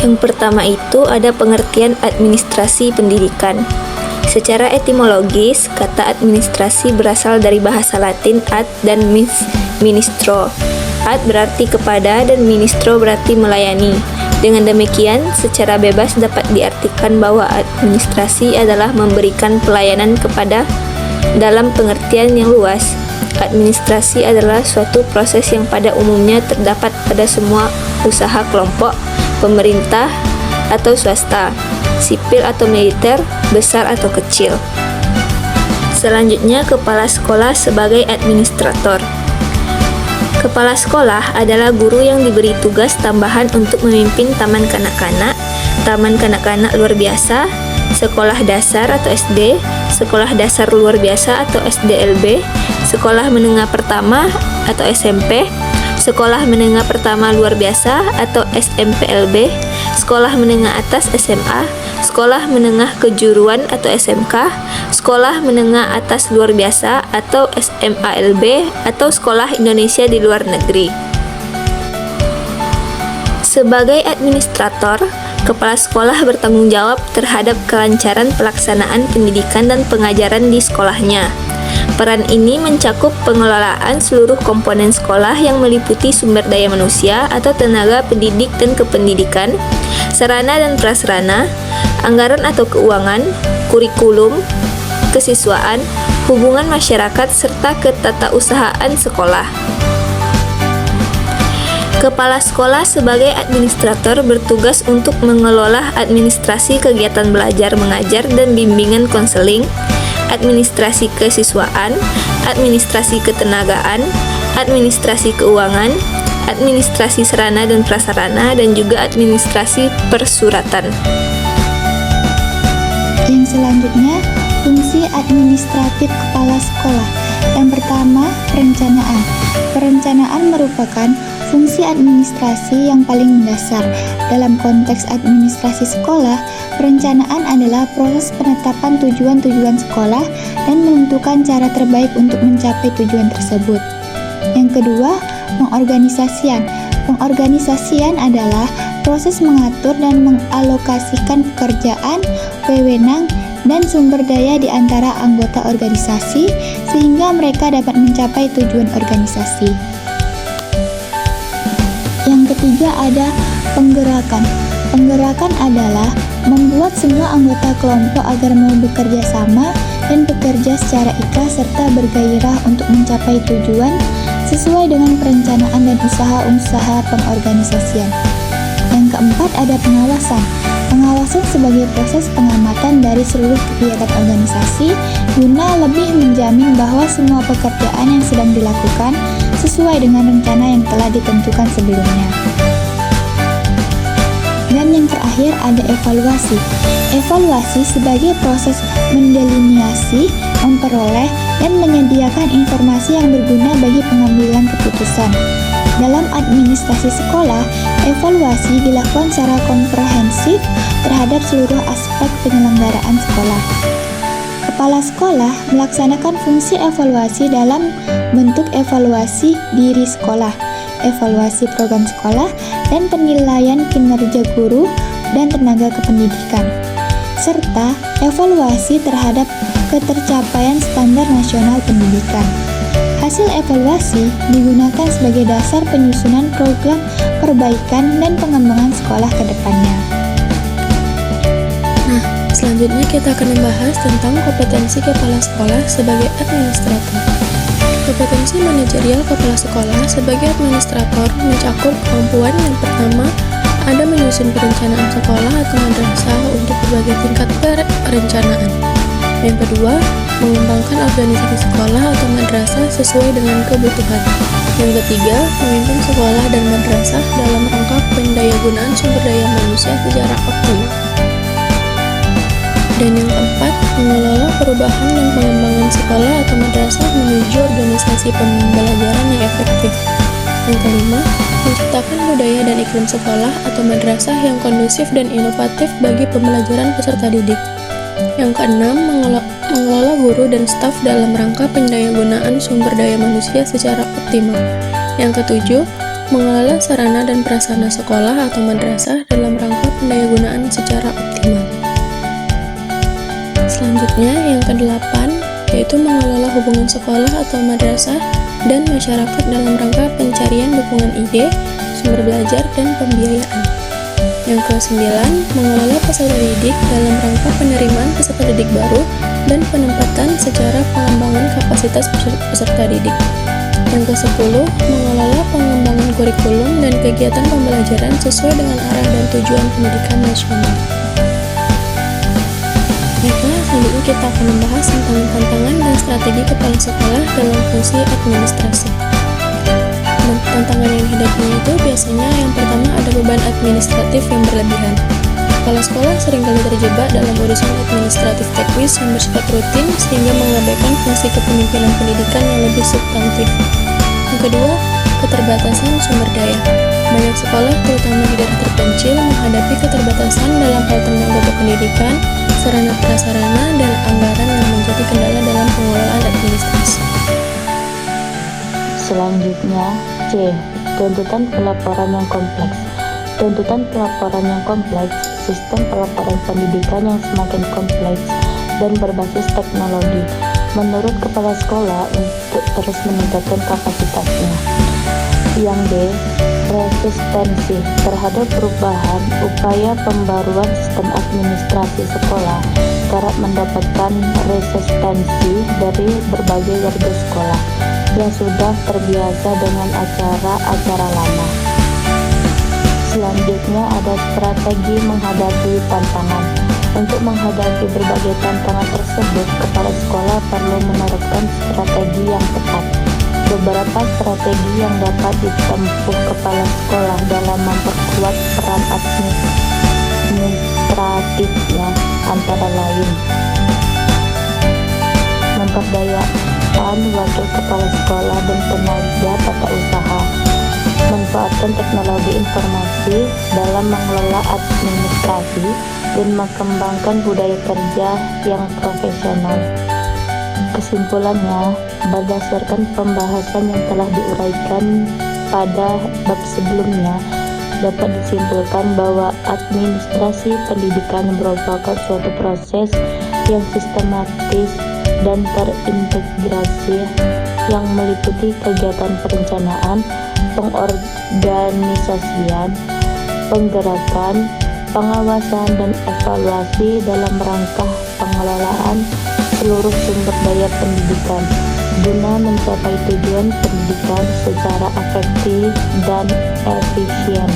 Yang pertama itu ada pengertian administrasi pendidikan. Secara etimologis, kata administrasi berasal dari bahasa Latin ad dan ministro. Ad berarti kepada dan ministro berarti melayani. Dengan demikian, secara bebas dapat diartikan bahwa administrasi adalah memberikan pelayanan kepada dalam pengertian yang luas. Administrasi adalah suatu proses yang pada umumnya terdapat pada semua usaha kelompok, pemerintah atau swasta, sipil atau militer, besar atau kecil. Selanjutnya, kepala sekolah sebagai administrator. Kepala sekolah adalah guru yang diberi tugas tambahan untuk memimpin taman kanak-kanak luar biasa, sekolah dasar atau SD, sekolah dasar luar biasa atau SDLB, sekolah menengah pertama atau SMP, sekolah menengah pertama luar biasa atau SMPLB, sekolah menengah atas SMA, sekolah menengah kejuruan atau SMK, sekolah menengah atas luar biasa atau SMALB, atau sekolah Indonesia di luar negeri. Sebagai administrator, kepala sekolah bertanggung jawab terhadap kelancaran pelaksanaan pendidikan dan pengajaran di sekolahnya. Peran ini mencakup pengelolaan seluruh komponen sekolah yang meliputi sumber daya manusia atau tenaga pendidik dan kependidikan, sarana dan prasarana, anggaran atau keuangan, kurikulum, kesiswaan, hubungan masyarakat, serta ketatausahaan sekolah. Kepala sekolah sebagai administrator bertugas untuk mengelola administrasi kegiatan belajar mengajar dan bimbingan konseling, administrasi kesiswaan, administrasi ketenagaan, administrasi keuangan, administrasi sarana dan prasarana, dan juga administrasi persuratan. Yang selanjutnya, fungsi administratif kepala sekolah. Yang pertama, perencanaan. Perencanaan merupakan fungsi administrasi yang paling mendasar. Dalam konteks administrasi sekolah, perencanaan adalah proses penetapan tujuan-tujuan sekolah dan menentukan cara terbaik untuk mencapai tujuan tersebut. Yang kedua, pengorganisasian. Pengorganisasian adalah proses mengatur dan mengalokasikan pekerjaan, wewenang, dan sumber daya di antara anggota organisasi sehingga mereka dapat mencapai tujuan organisasi. Yang ketiga ada penggerakan. Penggerakan adalah membuat semua anggota kelompok agar mau bekerja sama dan bekerja secara ikhlas serta bergairah untuk mencapai tujuan sesuai dengan perencanaan dan usaha-usaha pengorganisasian. Yang keempat ada pengawasan. Pengawasan sebagai proses pengamatan dari seluruh kegiatan organisasi guna lebih menjamin bahwa semua pekerjaan yang sedang dilakukan sesuai dengan rencana yang telah ditentukan sebelumnya. Dan yang terakhir ada evaluasi. Evaluasi sebagai proses mendeliniasi, memperoleh, dan menyediakan informasi yang berguna bagi pengambilan keputusan. Dalam administrasi sekolah, evaluasi dilakukan secara komprehensif terhadap seluruh aspek penyelenggaraan sekolah. Kepala sekolah melaksanakan fungsi evaluasi dalam bentuk evaluasi diri sekolah, evaluasi program sekolah, dan penilaian kinerja guru dan tenaga kependidikan, serta evaluasi terhadap ketercapaian standar nasional pendidikan. Hasil evaluasi digunakan sebagai dasar penyusunan program perbaikan dan pengembangan sekolah ke depannya. Nah, selanjutnya kita akan membahas tentang kompetensi kepala sekolah sebagai administrator. Kompetensi manajerial kepala sekolah sebagai administrator mencakup kemampuan yang pertama, ada menyusun perencanaan sekolah atau madrasah untuk berbagai tingkat perencanaan. Yang kedua, mengembangkan organisasi sekolah atau madrasah sesuai dengan kebutuhan. Yang ketiga, memimpin sekolah dan madrasah dalam rangka pendayagunaan sumber daya manusia secara optimal. Dan yang keempat, mengelola perubahan dan pengembangan sekolah atau madrasah menuju organisasi pembelajaran yang efektif. Yang kelima, menciptakan budaya dan iklim sekolah atau madrasah yang kondusif dan inovatif bagi pembelajaran peserta didik. Yang keenam, mengelola guru dan staf dalam rangka pendayagunaan sumber daya manusia secara optimal. Yang ketujuh, mengelola sarana dan prasarana sekolah atau madrasah dalam rangka pendayagunaan secara optimal. Selanjutnya, yang kedelapan, yaitu mengelola hubungan sekolah atau madrasah dan masyarakat dalam rangka pencarian dukungan ide, sumber belajar, dan pembiayaan. Yang kesembilan, mengelola peserta didik dalam rangka penerimaan peserta didik baru dan penempatan secara pengembangan kapasitas peserta didik. Yang ke-10, mengelola pengembangan kurikulum dan kegiatan pembelajaran sesuai dengan arah dan tujuan pendidikan nasional. Baiklah, selanjutnya kita akan membahas tentang tantangan dan strategi kepala sekolah dalam fungsi administrasi. Tantangan yang dihadapinya itu biasanya yang pertama ada beban administratif yang berlebihan. Kepala sekolah seringkali terjebak dalam urusan administratif teknis yang bersifat rutin sehingga mengabaikan fungsi kepemimpinan pendidikan yang lebih substantif. Yang kedua, keterbatasan sumber daya. Banyak sekolah, terutama di daerah terpencil, menghadapi keterbatasan dalam hal tenaga pendidikan, sarana prasarana, dan anggaran yang menjadi kendala dalam pengelolaan administrasi. Selanjutnya, C. Tuntutan pelaporan yang kompleks. Tuntutan pelaporan yang kompleks, sistem pelaporan pendidikan yang semakin kompleks dan berbasis teknologi, menurut kepala sekolah untuk terus meningkatkan kapasitasnya. Yang D. Resistensi terhadap perubahan. Upaya pembaruan sistem administrasi sekolah kerap mendapatkan resistensi dari berbagai warga sekolah yang sudah terbiasa dengan acara-acara lama. Selanjutnya ada strategi menghadapi tantangan. Untuk menghadapi berbagai tantangan tersebut, kepala sekolah perlu menerapkan strategi yang tepat. Beberapa strategi yang dapat ditempuh kepala sekolah dalam memperkuat peran administratifnya antara lain: memperdayakan wakil kepala sekolah dan tenaga tata usaha, manfaatkan teknologi informasi dalam mengelola administrasi, dan mengembangkan budaya kerja yang profesional. Kesimpulannya, berdasarkan pembahasan yang telah diuraikan pada bab sebelumnya, dapat disimpulkan bahwa administrasi pendidikan merupakan suatu proses yang sistematis dan terintegrasi yang meliputi kegiatan perencanaan, pengorganisasian, penggerakan, pengawasan, dan evaluasi dalam rangka pengelolaan seluruh sumber daya pendidikan guna mencapai tujuan pendidikan secara efektif dan efisien.